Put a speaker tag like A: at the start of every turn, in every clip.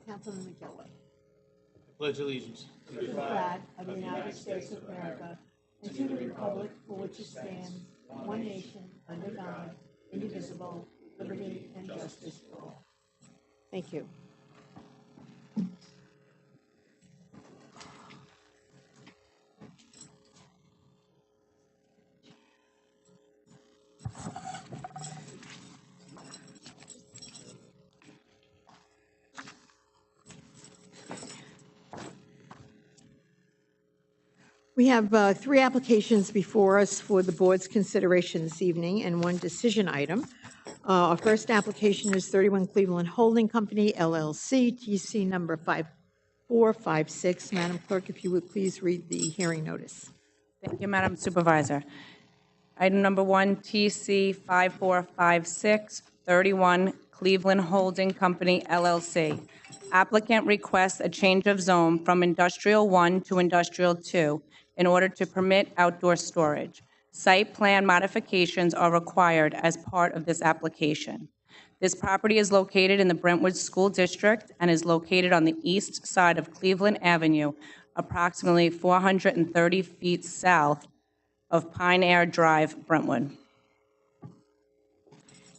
A: Councilman McGilway.
B: Pledge allegiance
A: To the flag of the United States of America and to the republic for which it stands, one nation, under God, indivisible, liberty and justice for all. Thank you. We have 3 applications before us for the board's consideration this evening and 1 decision item. Our first application is 31 Cleveland Holding Company, LLC, TC number 5456. Madam Clerk, if you would please read the hearing notice.
C: Thank you, Madam Supervisor. Item number 1, TC 5456, 31 Cleveland Holding Company, LLC. Applicant requests a change of zone from Industrial 1 to Industrial 2 in order to permit outdoor storage. Site plan modifications are required as part of this application. This property is located in the Brentwood School District and is located on the east side of Cleveland Avenue, approximately 430 feet south of Pine Air Drive, Brentwood.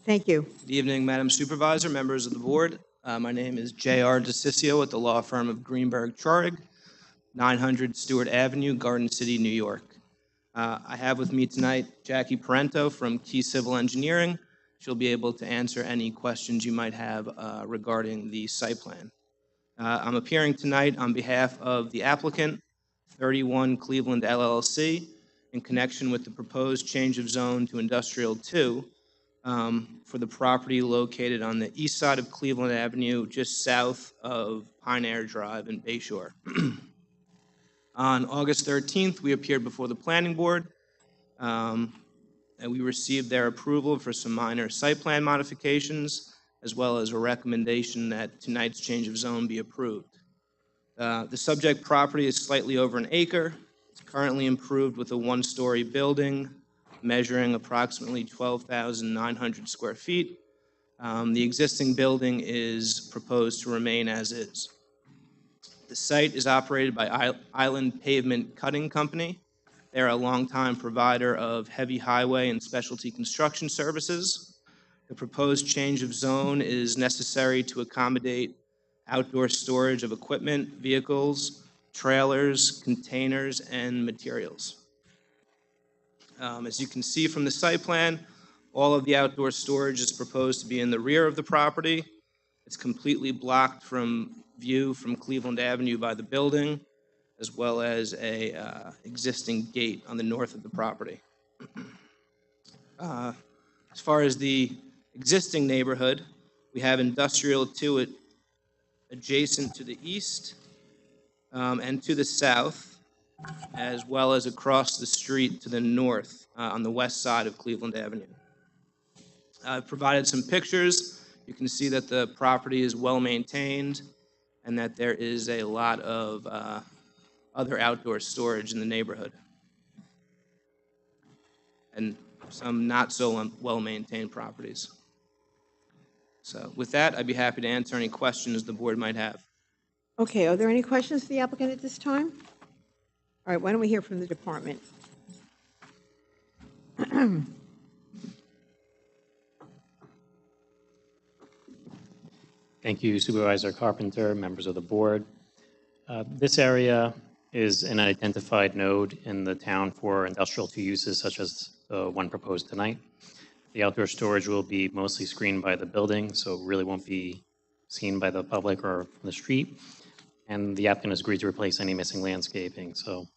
A: Thank you.
D: Good evening, Madam Supervisor, members of the board. My name is J.R. DeCiccio with the law firm of Greenberg Traurig, 900 Stewart Avenue, Garden City, New York. I have with me tonight Jackie Parento from Key Civil Engineering. She'll be able to answer any questions you might have regarding the site plan. I'm appearing tonight on behalf of the applicant, 31 Cleveland LLC, in connection with the proposed change of zone to Industrial 2 for the property located on the east side of Cleveland Avenue, just south of Pine Air Drive in Bayshore. On August 13th, we appeared before the planning board, and we received their approval for some minor site plan modifications, as well as a recommendation that tonight's change of zone be approved. The subject property is slightly over an acre. It's currently improved with a 1-story building measuring approximately 12,900 square feet. The existing building is proposed to remain as is. The site is operated by Island Pavement Cutting Company. They're a longtime provider of heavy highway and specialty construction services. The proposed change of zone is necessary to accommodate outdoor storage of equipment, vehicles, trailers, containers, and materials. As you can see from the site plan, all of the outdoor storage is proposed to be in the rear of the property. It's completely blocked from view from Cleveland Avenue by the building, as well as a existing gate on the north of the property. As far as the existing neighborhood, we have Industrial 2 adjacent to the east and to the south, as well as across the street to the north on the west side of Cleveland Avenue. I've provided some pictures. You can see that the property is well maintained and that there is a lot of other outdoor storage in the neighborhood, and some not so well maintained properties. So with that, I'd be happy to answer any questions the board might have.
A: Okay, are there any questions for the applicant at this time? All right, why don't we hear from the department?
E: Thank you, Supervisor Carpenter, members of the board. This area is an identified node in the town for Industrial 2 uses, such as the one proposed tonight. The outdoor storage will be mostly screened by the building, so it really won't be seen by the public or from the street. And the applicant has agreed to replace any missing landscaping, so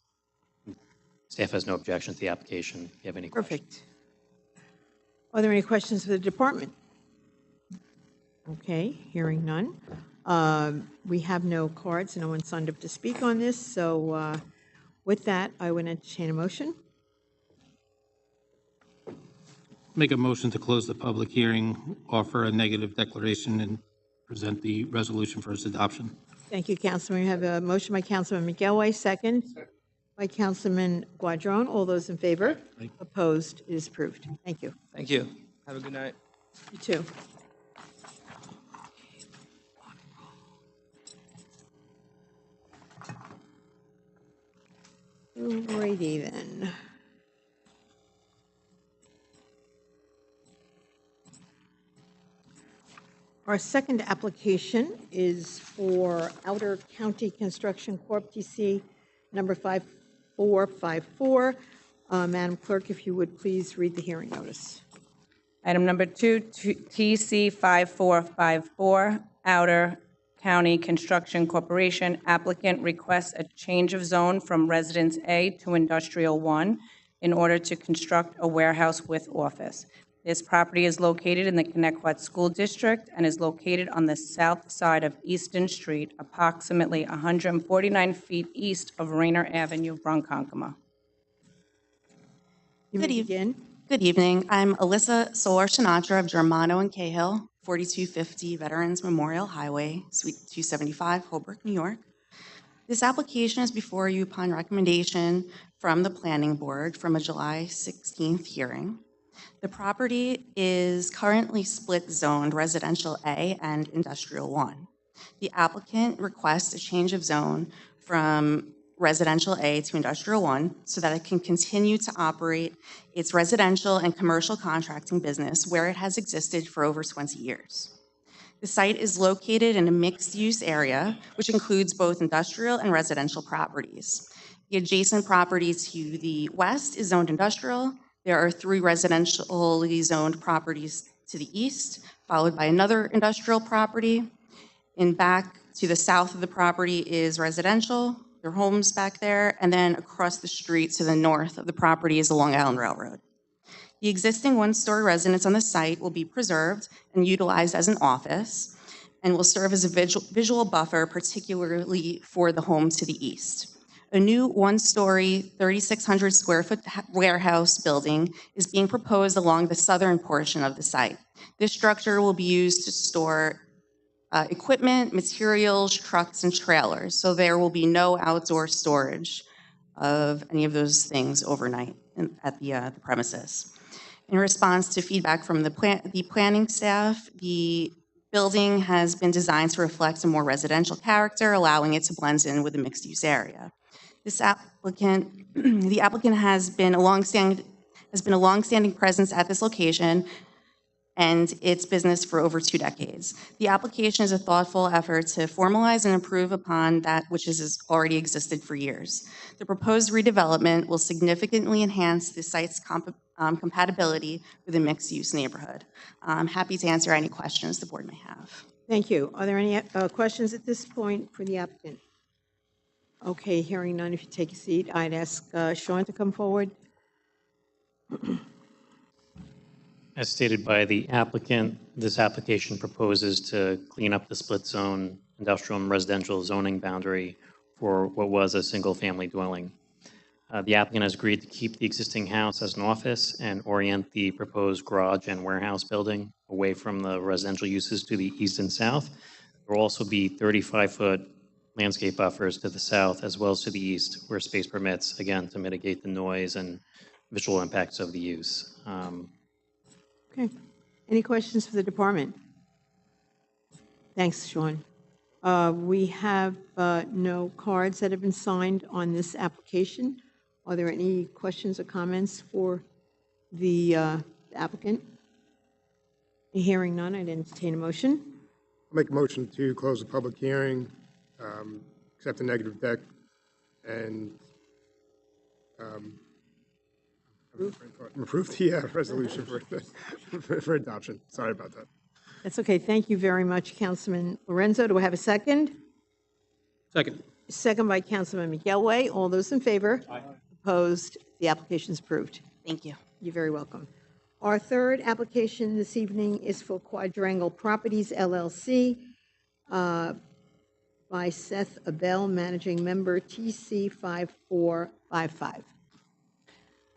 E: staff has no objection to the application. If you have any questions.
A: Perfect. Are there any questions for the department? Okay, hearing none. We have no cards, no one signed up to speak on this, so with that, I would entertain a motion.
B: Make a motion to close the public hearing, offer a negative declaration, and present the resolution for its adoption.
A: Thank you, Councilman. We have a motion by Councilman McGilway, second by Councilman Guadron. All those in favor?
B: Aye.
A: Opposed? It is approved. Thank you.
D: Thank you. Have a good night.
A: You too. Alrighty then. Our second application is for Outer County Construction Corp. TC number 5454. Madam Clerk, if you would please read the hearing notice.
C: Item number 2, TC 5454, Outer County Construction Corporation. Applicant requests a change of zone from Residence A to Industrial 1 in order to construct a warehouse with office. This property is located in the Connecticut School District and is located on the south side of Easton Street, approximately 149 feet east of Rayner Avenue, Ronkonkoma.
A: You may
F: Good eve-
A: begin.
F: Good evening. I'm Alyssa Solar Sinatra of Germano and Cahill, 4250 Veterans Memorial Highway, Suite 275, Holbrook, New York. This application is before you upon recommendation from the Planning Board from a July 16th hearing. The property is currently split zoned Residential A and Industrial 1. The applicant requests a change of zone from Residential A to Industrial 1 so that it can continue to operate its residential and commercial contracting business where it has existed for over 20 years. The site is located in a mixed-use area, which includes both industrial and residential properties. The adjacent property to the west is zoned industrial. There are 3 residentially zoned properties to the east, followed by another industrial property. And back to the south of the property is residential. There are homes back there. And then across the street to the north of the property is the Long Island Railroad. The existing one-story residence on the site will be preserved and utilized as an office and will serve as a visual buffer, particularly for the home to the east. A new one-story, 3,600 square foot warehouse building is being proposed along the southern portion of the site. This structure will be used to store equipment, materials, trucks, and trailers. So there will be no outdoor storage of any of those things overnight at the premises. In response to feedback from the planning staff, the building has been designed to reflect a more residential character, allowing it to blend in with the mixed-use area. The applicant has been a longstanding presence at this location and its business for over 2 decades. The application is a thoughtful effort to formalize and improve upon that which has already existed for years. The proposed redevelopment will significantly enhance the site's compatibility with a mixed-use neighborhood. I'm happy to answer any questions the board may have.
A: Thank you. Are there any questions at this point for the applicant? Okay, hearing none, if you take a seat, I'd ask Sean to come forward.
E: As stated by the applicant, this application proposes to clean up the split zone industrial and residential zoning boundary for what was a single-family dwelling. The applicant has agreed to keep the existing house as an office and orient the proposed garage and warehouse building away from the residential uses to the east and south. There will also be 35-foot landscape buffers to the south as well as to the east where space permits, again, to mitigate the noise and visual impacts of the use.
A: Okay. Any questions for the department? Thanks, Sean. We have no cards that have been signed on this application. Are there any questions or comments for the applicant? Hearing none, I'd entertain a motion.
G: I'll make a motion to close the public hearing, accept the negative deck, and approve the resolution for adoption. Sorry about that.
A: That's okay. Thank you very much, Councilman Lorenzo. Do I have a second?
B: Second.
A: Second by Councilman McElway. All those in favor? Aye. Opposed? The application is approved.
F: Thank you.
A: You're very welcome. Our third application this evening is for Quadrangle Properties, LLC, by Seth Abell, Managing Member, TC 5455.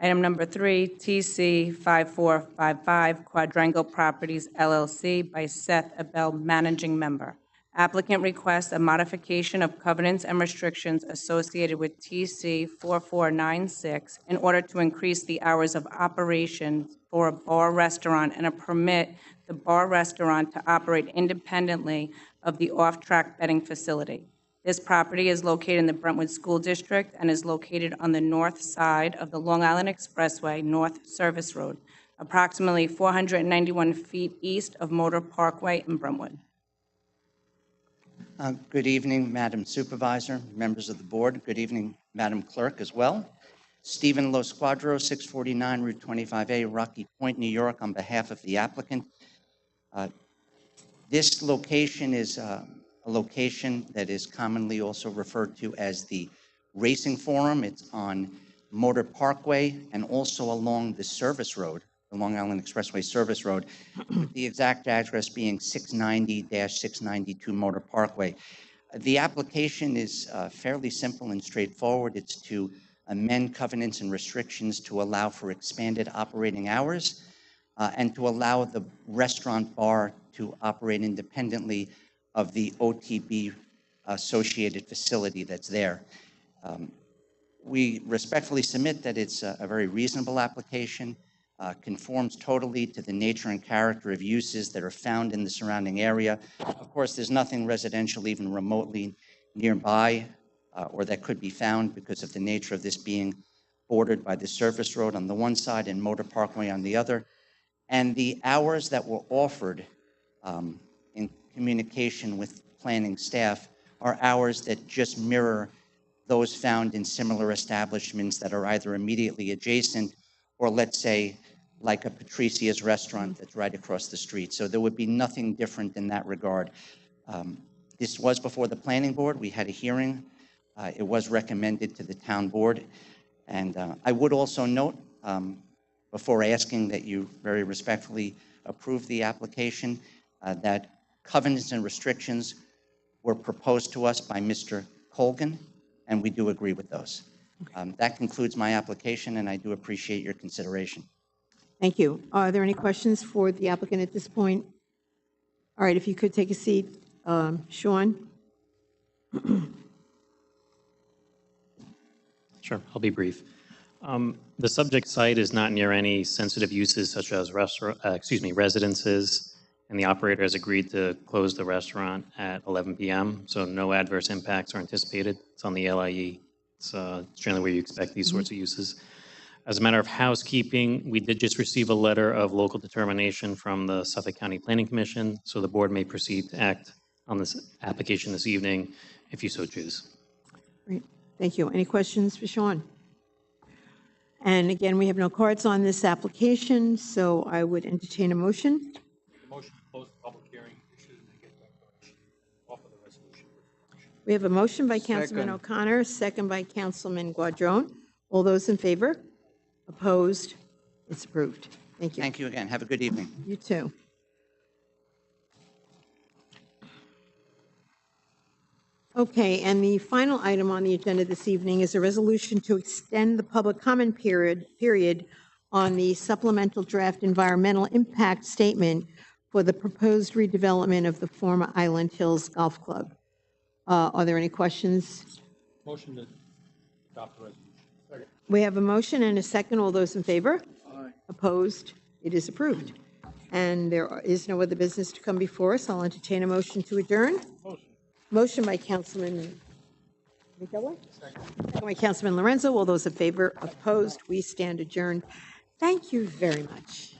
C: Item number 3, TC 5455, Quadrangle Properties LLC by Seth Abell, Managing Member. Applicant requests a modification of covenants and restrictions associated with TC 4496 in order to increase the hours of operation for a bar restaurant and to permit the bar restaurant to operate independently of the off-track betting facility. This property is located in the Brentwood School District and is located on the north side of the Long Island Expressway North Service Road, approximately 491 feet east of Motor Parkway in Brentwood.
H: Good evening, Madam Supervisor, members of the board. Good evening, Madam Clerk, as well. Stephen Lo Squadro, 649 Route 25A, Rocky Point, New York, on behalf of the applicant. This location is a location that is commonly also referred to as the Racing Forum. It's on Motor Parkway and also along the service road, the Long Island Expressway Service Road, with the exact address being 690-692 Motor Parkway. The application is fairly simple and straightforward. It's to amend covenants and restrictions to allow for expanded operating hours and to allow the restaurant bar to operate independently of the OTB associated facility that's there. We respectfully submit that it's a very reasonable application, conforms totally to the nature and character of uses that are found in the surrounding area. Of course, there's nothing residential even remotely nearby or that could be found because of the nature of this being bordered by the surface road on the one side and Motor Parkway on the other. And the hours that were offered in communication with planning staff are hours that just mirror those found in similar establishments that are either immediately adjacent or, let's say, like a Patricia's restaurant that's right across the street. So there would be nothing different in that regard. This was before the planning board. We had a hearing. It was recommended to the town board. And I would also note, before asking that you very respectfully approve the application, that covenants and restrictions were proposed to us by Mr. Colgan, and we do agree with those. That concludes my application, and I do appreciate your consideration.
A: Thank you. Are there any questions for the applicant at this point? All right, if you could take a seat. Sean?
E: Sure, I'll be brief. The subject site is not near any sensitive uses such as residences, and the operator has agreed to close the restaurant at 11 p.m., so no adverse impacts are anticipated. It's on the LIE. It's generally where you expect these sorts of uses. As a matter of housekeeping, we did just receive a letter of local determination from the Suffolk County Planning Commission, so the board may proceed to act on this application this evening if you so choose.
A: Great, thank you. Any questions for Sean? And again, we have no cards on this application, so I would entertain a motion.
B: Motion to close the public hearing, issue the negative declaration, offer the resolution.
A: We have a motion by Councilman O'Connor, second by Councilman Guadrone. All those in favor? Opposed? It's approved. Thank you.
H: Thank you again. Have a good evening.
A: You too. Okay, and the final item on the agenda this evening is a resolution to extend the public comment period on the supplemental draft environmental impact statement for the proposed redevelopment of the former Island Hills Golf Club. Are there any questions?
B: Motion to adopt the resolution.
A: We have a motion and a second. All those in favor? Aye. Opposed? It is approved. And there is no other business to come before us. I'll entertain a motion to adjourn. Motion by Councilman Michello. Second by Councilman Lorenzo. All those in favor? Opposed? We stand adjourned. Thank you very much.